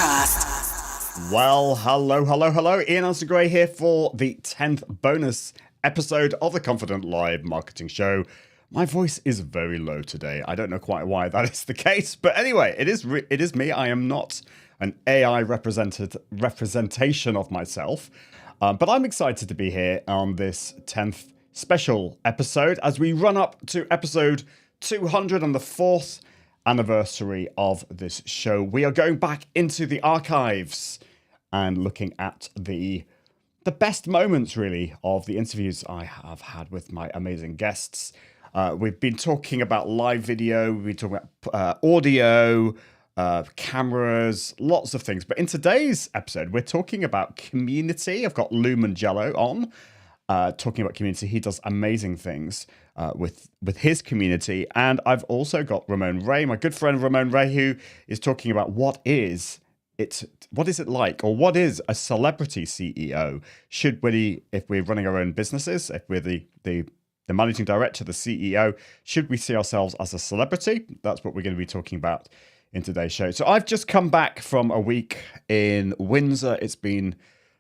podcast. Well, hello. Ian Anson Gray here for the 10th bonus episode of the Confident Live Marketing Show. My voice is very low today. I don't know quite why that is the case, but anyway, it is me. I am not an AI representation of myself, but I'm excited to be here on this 10th special episode as we run up to episode 200 and the 4th anniversary of this show. We are going back into the archives and looking at the best moments, really, of the interviews I have had with my amazing guests. We've been talking about live video, we've been talking about audio, cameras, lots of things. But in today's episode, we're talking about community. I've got Lou Mongello on, talking about community. He does amazing things with his community. And I've also got Ramon Ray, my good friend Ramon Ray, who is talking about what is it like, or what is a celebrity CEO? If we're running our own businesses, if we're the managing director, the CEO, should we see ourselves as a celebrity? That's what we're going to be talking about in today's show. So I've just come back from a week in Windsor. It's been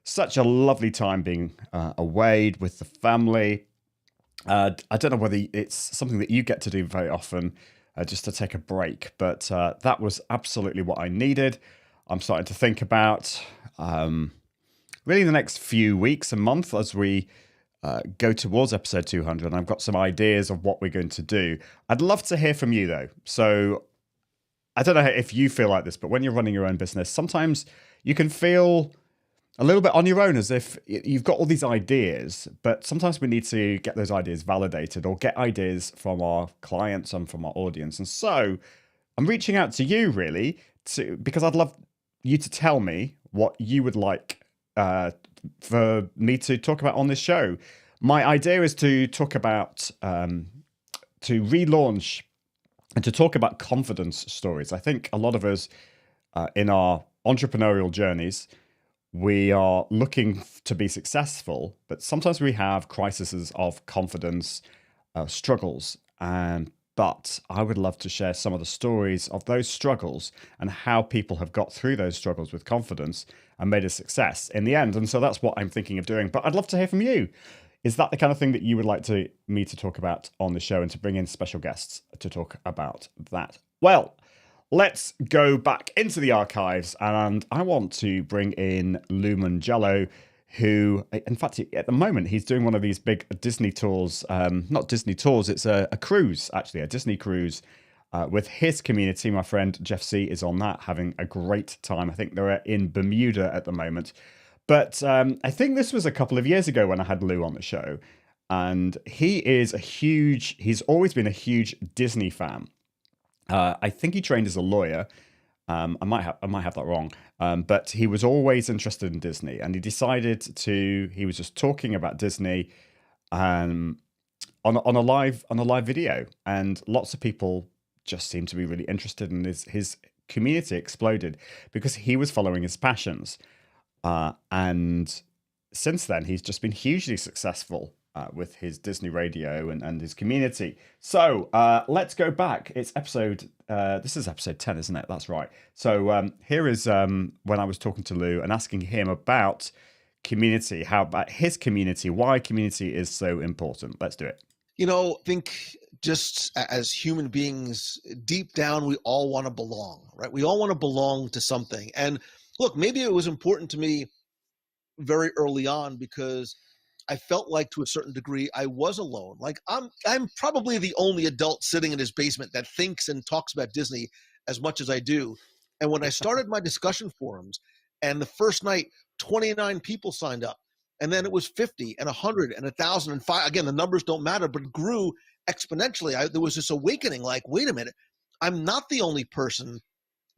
such a lovely time being away with the family. I don't know whether it's something that you get to do very often, just to take a break, but that was absolutely what I needed. I'm starting to think about really the next few weeks and month as we go towards episode 200, and I've got some ideas of what we're going to do. I'd love to hear from you, though. So I don't know if you feel like this, but when you're running your own business, sometimes you can feel a little bit on your own, as if you've got all these ideas, but sometimes we need to get those ideas validated or get ideas from our clients and from our audience. And so I'm reaching out to you, really, because I'd love you to tell me what you would like for me to talk about on this show. My idea is to talk about, to relaunch and to talk about confidence stories. I think a lot of us in our entrepreneurial journeys, we are looking to be successful, but sometimes we have crises of confidence, struggles, but I would love to share some of the stories of those struggles and how people have got through those struggles with confidence and made a success in the end. And so that's what I'm thinking of doing. But I'd love to hear from you. Is that the kind of thing that you would like me to talk about on the show, and to bring in special guests to talk about that? Well, let's go back into the archives, and I want to bring in Lou Mongello, who, in fact, at the moment, he's doing one of these big Disney tours. Not Disney tours, it's a cruise, actually, a Disney cruise with his community. My friend Jeff C is on that, having a great time. I think they're in Bermuda at the moment. But I think this was a couple of years ago when I had Lou on the show. And he's always been a huge Disney fan. I think he trained as a lawyer. I might have that wrong. But he was always interested in Disney, and he was just talking about Disney on a live video, and lots of people just seemed to be really interested, and his community exploded because he was following his passions. And since then, he's just been hugely successful with his Disney radio and his community. So let's go back. It's this is episode 10, isn't it? That's right. So here is when I was talking to Lou and asking him about community, how about his community, why community is so important. Let's do it. I think just as human beings, deep down, we all want to belong, right? We all want to belong to something. And look, maybe it was important to me very early on because I felt like, to a certain degree, I was alone. Like I'm probably the only adult sitting in his basement that thinks and talks about Disney as much as I do. And when I started my discussion forums, and the first night, 29 people signed up, and then it was 50 and 100 and 1,000 and 5. Again, the numbers don't matter, but it grew exponentially. There was this awakening, like, wait a minute, I'm not the only person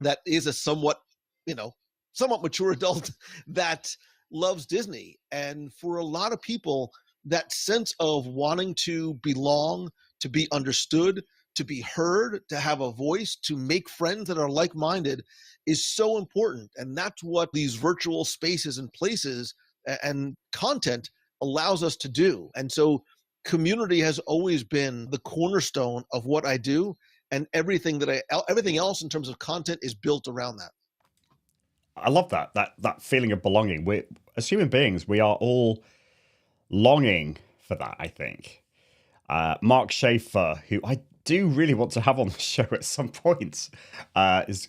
that is a somewhat mature adult that loves Disney. And for a lot of people, that sense of wanting to belong, to be understood, to be heard, to have a voice, to make friends that are like-minded is so important. And that's what these virtual spaces and places and content allows us to do. And so community has always been the cornerstone of what I do, and everything else in terms of content is built around that. I love that feeling of belonging. We, as human beings, we are all longing for that, I think. Mark Schaefer, who I do really want to have on the show at some point,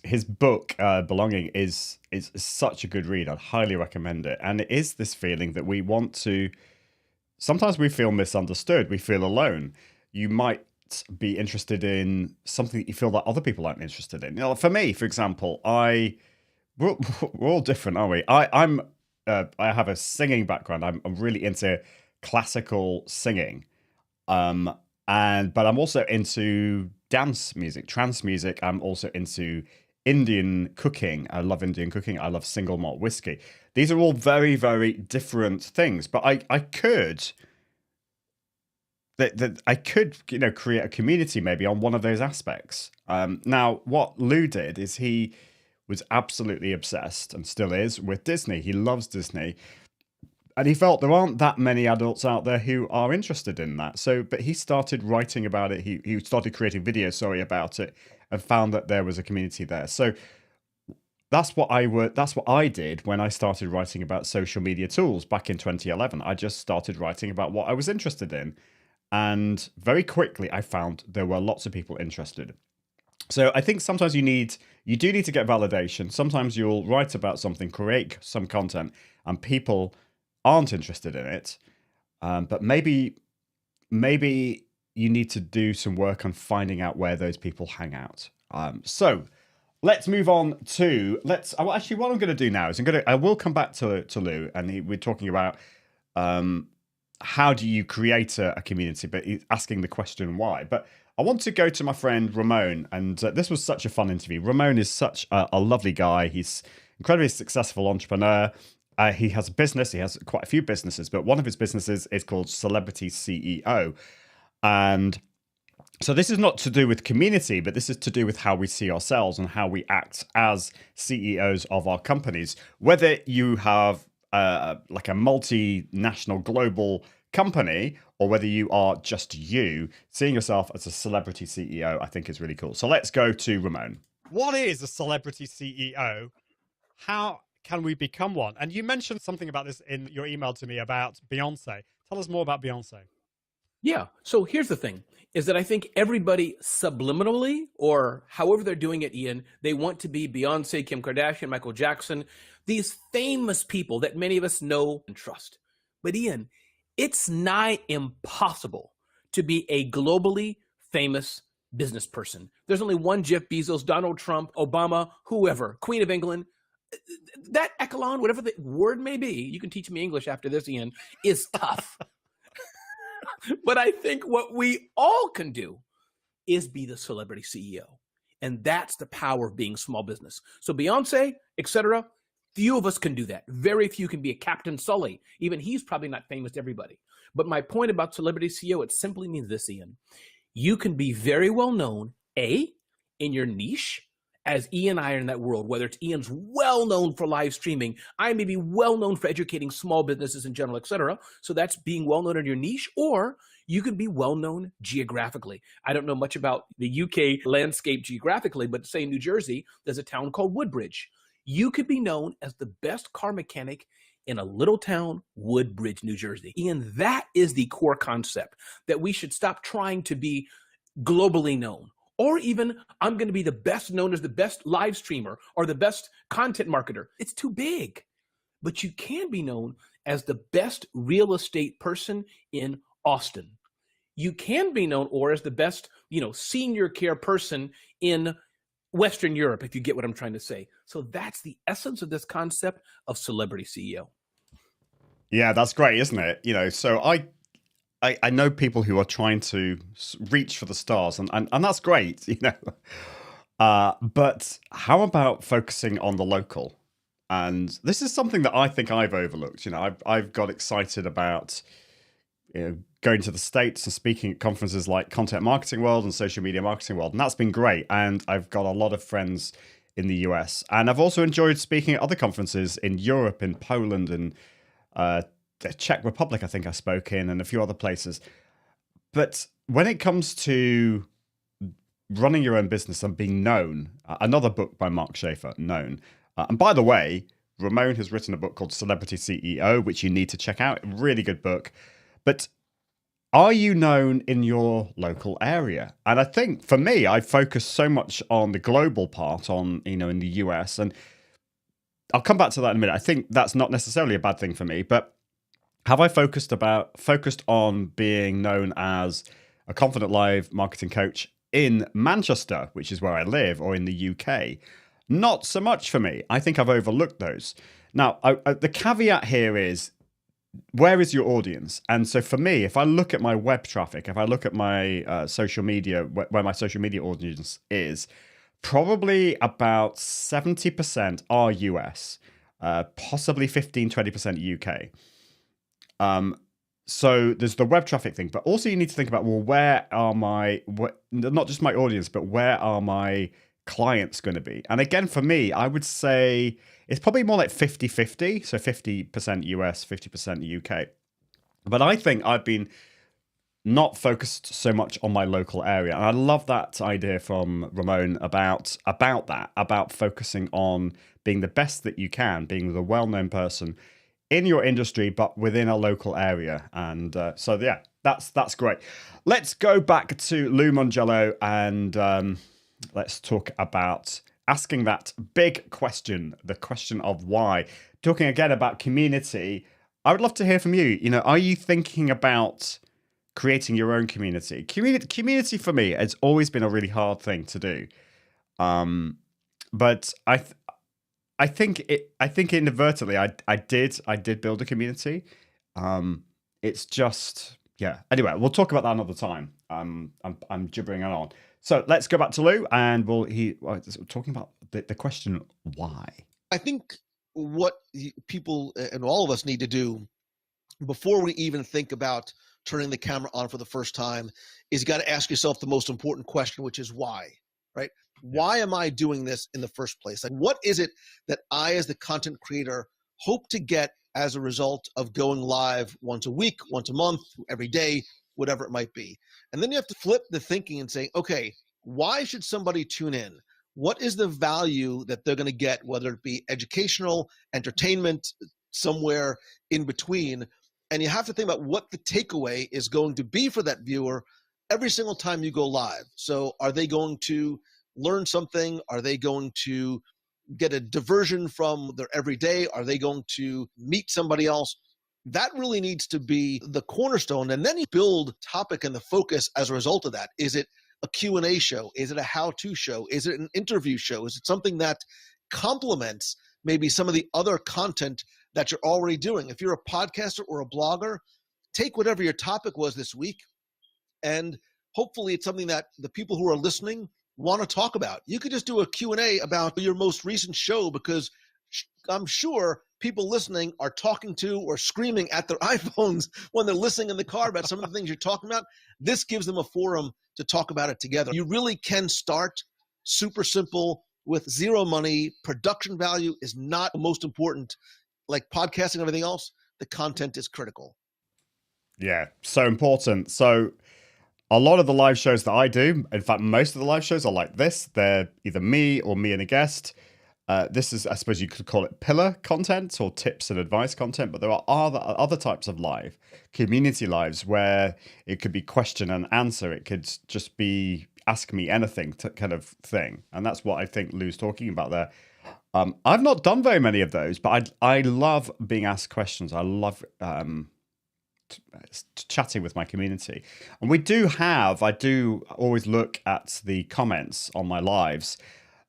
his book Belonging is such a good read. I'd highly recommend it. And it is this feeling that we want to. Sometimes we feel misunderstood. We feel alone. You might be interested in something that you feel that other people aren't interested in. You know, for me, for example, we're all different, aren't we? I have a singing background. I'm really into classical singing. But I'm also into dance music, trance music. I'm also into Indian cooking. I love Indian cooking. I love single malt whiskey. These are all very, very different things. But I could create a community maybe on one of those aspects. Now, what Lou did is he was absolutely obsessed and still is with Disney. He loves Disney. And he felt there aren't that many adults out there who are interested in that. But he started writing about it. He started creating videos, about it, and found that there was a community there. So that's what I did when I started writing about social media tools back in 2011. I just started writing about what I was interested in. And very quickly, I found there were lots of people interested. So I think sometimes you do need to get validation. Sometimes you'll write about something, create some content, and people aren't interested in it. But maybe you need to do some work on finding out where those people hang out. So let's move on to what I'm going to do now is I will come back to Lou, and we're talking about how do you create a community, but he's asking the question why. But I want to go to my friend Ramon, and this was such a fun interview. Ramon is such a lovely guy. He's incredibly successful entrepreneur. He has a business. He has quite a few businesses, but one of his businesses is called Celebrity CEO. And so this is not to do with community, but this is to do with how we see ourselves and how we act as CEOs of our companies. Whether you have like a multinational global company or whether you are just you, seeing yourself as a celebrity CEO, I think is really cool. So let's go to Ramon. What is a celebrity CEO? How can we become one? And you mentioned something about this in your email to me about Beyonce. Tell us more about Beyonce. Yeah. So here's the thing, is that I think everybody subliminally, or however they're doing it, Ian, they want to be Beyonce, Kim Kardashian, Michael Jackson, these famous people that many of us know and trust. But Ian, it's nigh impossible to be a globally famous business person. There's only one Jeff Bezos, Donald Trump, Obama, whoever, Queen of England. That echelon, whatever the word may be, you can teach me English after this, Ian, is tough. But I think what we all can do is be the celebrity CEO. And that's the power of being small business. So Beyonce, etc., few of us can do that. Very few can be a Captain Sully. Even he's probably not famous to everybody. But my point about celebrity CEO, it simply means this, Ian. You can be very well known, A, in your niche, as Ian and I are in that world, whether it's Ian's well known for live streaming, I may be well known for educating small businesses in general, etc. So that's being well known in your niche, or you could be well known geographically. I don't know much about the UK landscape geographically, but say in New Jersey, there's a town called Woodbridge. You could be known as the best car mechanic in a little town, Woodbridge, New Jersey. Ian, that is the core concept, that we should stop trying to be globally known. Or even, I'm going to be the best known as the best live streamer or the best content marketer. It's too big. But you can be known as the best real estate person in Austin. You can be known or as the best, senior care person in Western Europe, if you get what I'm trying to say. So that's the essence of this concept of celebrity CEO. Yeah, that's great, isn't it? So I know people who are trying to reach for the stars, and that's great, But how about focusing on the local? And this is something that I think I've overlooked. I've got excited about going to the States and speaking at conferences like Content Marketing World and Social Media Marketing World, and that's been great. And I've got a lot of friends in the US, and I've also enjoyed speaking at other conferences in Europe, in Poland, and the Czech Republic, I think I spoke in, and a few other places. But when it comes to running your own business and being known, another book by Mark Schaefer, Known, And by the way, Ramon has written a book called Celebrity CEO, which you need to check out. Really good book. But are you known in your local area? And I think for me, I focus so much on the global part, on, in the US, and I'll come back to that in a minute. I think that's not necessarily a bad thing for me, but have I focused on being known as a Confident Live marketing coach in Manchester, which is where I live, or in the UK? Not so much for me. I think I've overlooked those. Now, the caveat here is, where is your audience? And so for me, if I look at my web traffic, if I look at my social media, where my social media audience is, probably about 70% are US, possibly 15-20% UK. So there's the web traffic thing, but also you need to think about, well, where are not just my audience, but where are my clients going to be? And again, for me, I would say it's probably more like 50-50. So 50% US, 50% UK. But I think I've been not focused so much on my local area. And I love that idea from Ramon about that, about focusing on being the best that you can, being the well-known person in your industry, but within a local area. And so, yeah, that's great. Let's go back to Lou Mongello and let's talk about asking that big question, the question of why. Talking again about community, I would love to hear from you. Are you thinking about creating your own community? Community for me has always been a really hard thing to do. But I think inadvertently I did build a community. It's just, yeah. Anyway, we'll talk about that another time. I'm gibbering on. So let's go back to Lou, and we're talking about the question why. I think what people and all of us need to do before we even think about turning the camera on for the first time is you got to ask yourself the most important question, which is why, right? Why am I doing this in the first place? Like, what is it that I, as the content creator, hope to get as a result of going live once a week, once a month, every day, whatever it might be? And then you have to flip the thinking and say, okay, why should somebody tune in? What is the value that they're going to get, whether it be educational, entertainment, somewhere in between? And you have to think about what the takeaway is going to be for that viewer every single time you go live. So are they going to learn something? Are they going to get a diversion from their everyday? Are they going to meet somebody else? That really needs to be the cornerstone. And then you build topic and the focus as a result of that. Is it a Q&A show? Is it a how-to show? Is it an interview show? Is it something that complements maybe some of the other content that you're already doing? If you're a podcaster or a blogger, take whatever your topic was this week, and hopefully it's something that the people who are listening want to talk about. You could just do a Q&A about your most recent show, because I'm sure people listening are talking to or screaming at their iPhones when they're listening in the car about some of the things you're talking about. This gives them a forum to talk about it together. You really can start super simple with zero money. Production value is not the most important. Like podcasting and everything else, the content is critical. Yeah, so important. So a lot of the live shows that I do, in fact, most of the live shows are like this. They're either me or me and a guest. This is, I suppose you could call it pillar content or tips and advice content, but there are other types of live, community lives, where it could be question and answer. It could just be ask me anything kind of thing. And that's what I think Lou's talking about there. I've not done very many of those, but I love being asked questions. I love chatting with my community. And I do always look at the comments on my lives.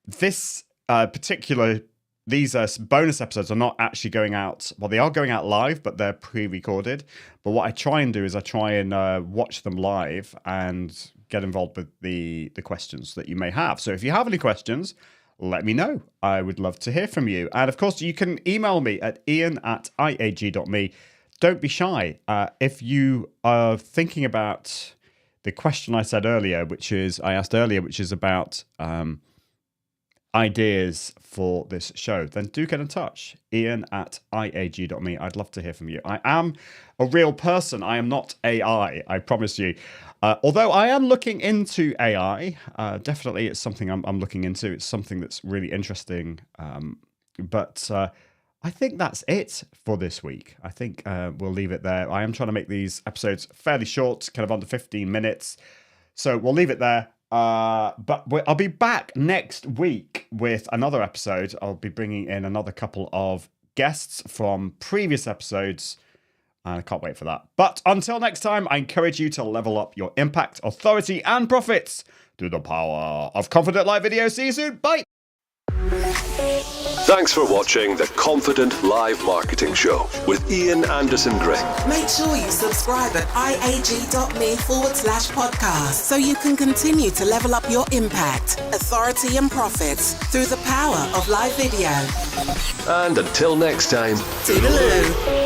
These bonus episodes are not actually going out. Well, they are going out live, but they're pre-recorded. But what I try and do is I try and watch them live and get involved with the questions that you may have. So if you have any questions, let me know. I would love to hear from you. And of course, you can email me at ian@iag.me. Don't be shy. If you are thinking about the question I asked earlier, which is about ideas for this show, then do get in touch. ian@iag.me. I'd love to hear from you. I am a real person. I am not AI, I promise you. Although I am looking into AI, definitely it's something I'm looking into. It's something that's really interesting But I think that's it for this week. I think we'll leave it there. I am trying to make these episodes fairly short, kind of under 15 minutes. So we'll leave it there. But I'll be back next week with another episode. I'll be bringing in another couple of guests from previous episodes. And I can't wait for that. But until next time, I encourage you to level up your impact, authority, and profits through the power of Confident Live Video. See you soon. Bye. Thanks for watching the Confident Live Marketing Show with Ian Anderson Gray. Make sure you subscribe at iag.me/podcast so you can continue to level up your impact, authority, and profits through the power of live video. And until next time, Toodaloo.